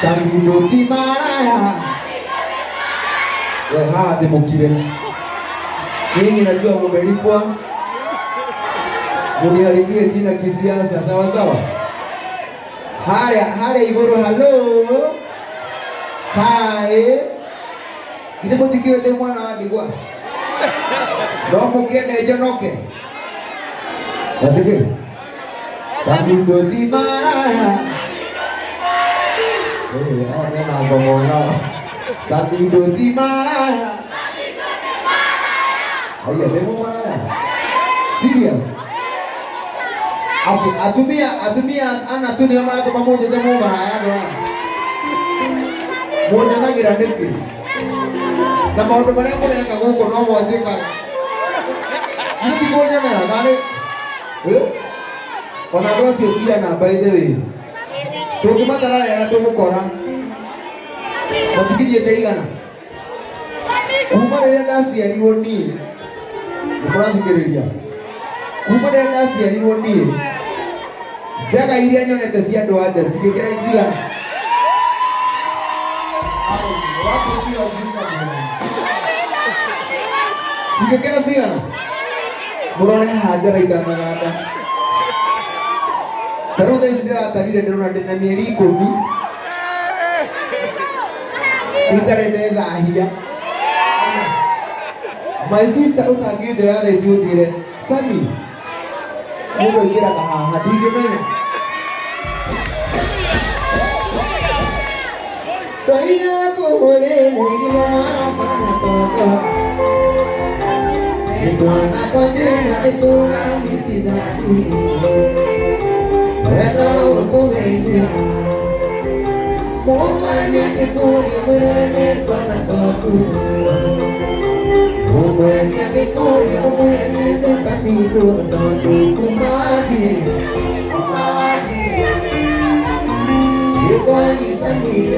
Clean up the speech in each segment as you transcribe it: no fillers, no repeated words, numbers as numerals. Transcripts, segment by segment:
Samidoti maraya. Wewe hadi mukire. Ninyi najua mumelipwa. Muniharibie jina kisiasa, sawa sawa. Haya igoro hello. Hai. Ine mutikio de mwana adigwa. Romo kiende jonoke. Watike. Samidoti maraya. Nena ngomong Samidoti maraya. Aya demo maraya. Serious. Okay, atumia ana tu ni mara tu pamoja demo maraya doa. Moja na gira neti. Na maundu maria mureka guku no mwanjika. Ni tikonya na ngane. Ona ndo cio tia na by the way. Tungimatara ya tumukora. Matikirie ndeigana. Kuma rĩrĩa ndaciarirwo niĩ. Mũrathikĩrĩria. Kuma rĩrĩa ndaciarirwo niĩ. Njaga iria nyonete cia andũ anja cigĩkĩra ithigana. Cigĩkĩra thigana. Mũrore haha njara itanaganda. Tarũ thaa ici ndĩratarire ndĩrona ndĩna mĩeri 10. Itarĩ ndethahia. My sister utangĩnde ya thaa ici ũthire. Sami. Mũndũ aingĩraga haha ndingĩmenya. Toiga kũhũrĩrĩria bana toka. Nĩtwana kwanjĩra nĩtũra mĩcidadi. Wendo ũkũhĩria. Mũmania gĩkũria mwĩrene twana toku. Mũmania gĩkũria mwĩrene Samido toku kumathi. Gĩkwanyitanire.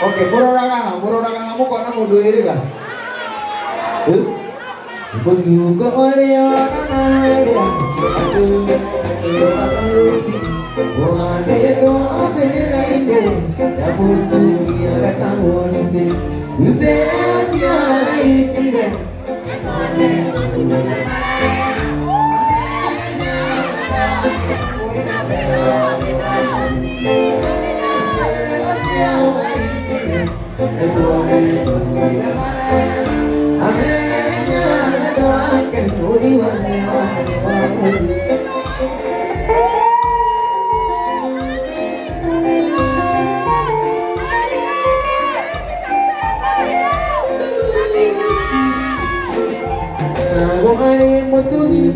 Okay, muroraga mukona mundu iriga. Muzuko ore ona ria. Oande to aberainde. Tabutu ya tamonise. Use asia itire.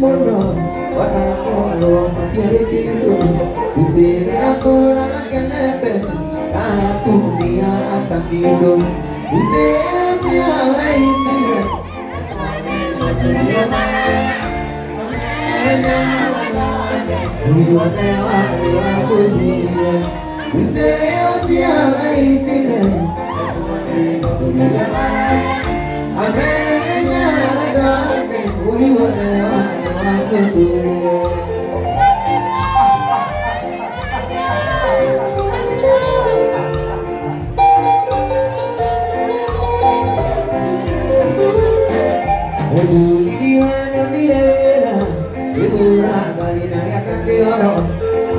mono, wanakoalo makiarikido. Usile akora kenete, katumia asakido. Usile awaitine, uiwanewa niwakudunia. Usile awaitine, amenya wadake, uiwanewa niwakudunia. Uliwana mirera, yura galina yakate oro,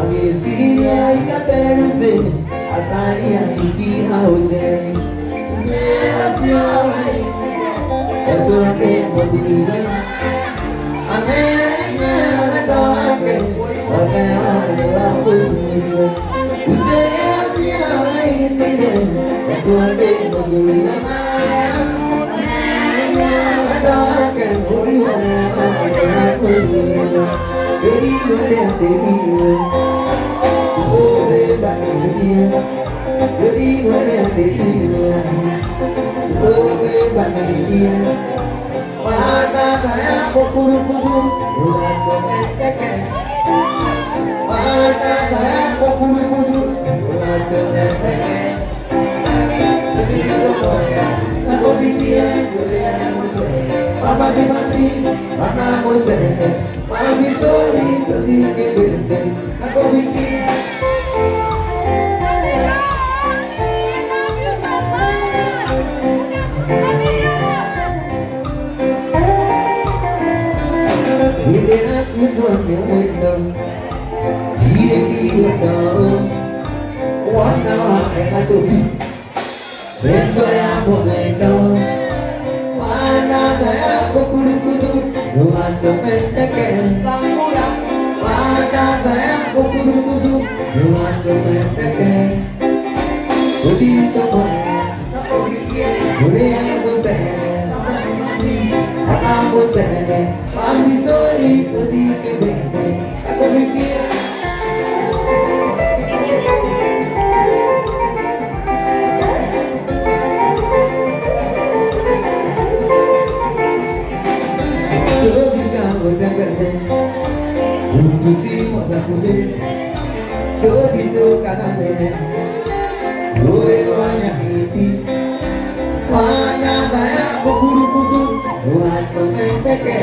agisiria ikateruse, asania iki auje. Asia waiti, ezoke modulina, amenya doake, okeane wapulia. Asia waiti, ezoke modulina. Papa se mati, mana mo sene, mami soli to di ke bende, na ko biki. Ide asi sonne endo, ide di wato, wana wa endo bi, endo ya mo endo. Kudu nuanto menteke pangura wada daya kudu nuanto menteke udi to boya napobikie udi anguse namasimati anambuse pambizoni udi kebende napobikie. Utusi mosakude, tobi to kanamene, oe wanya hiti, wana daya bokuru kudu, nuanto menteke,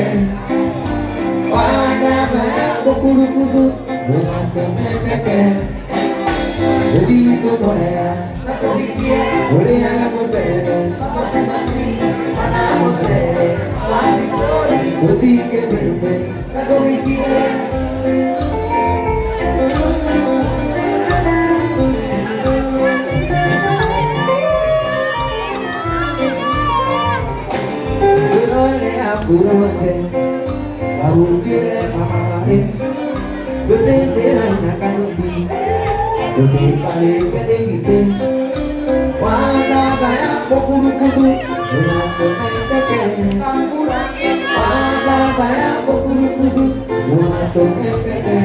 wana daya bokuru kudu, nuanto menteke, udi to boya, nakobikie, udi anga mosene, namosemasi, mana mosene, wami sori, udi kebebe, nakobikie. Kurote, bahutire mamae, tute teranya kanubi, tute kale kedengiste, wana daya bokuru kudu, nuanto menteke, kangura, wana daya bokuru kudu, nuanto menteke,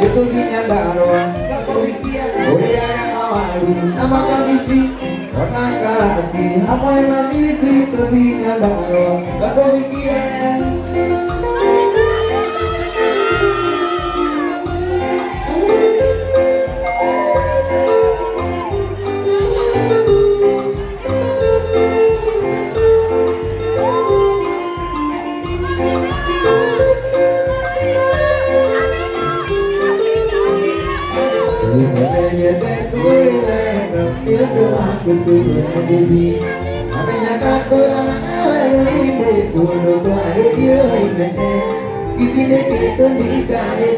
itu dinyandaro, kakulikia, oleh kawalu, nama kamisi. Wanangati, apa yang namiti tadinya daro, gak mikir. Aku turun baby, adanya kakulang awal ini, kuno kuare dia ini, kisi nekit tuh dicari.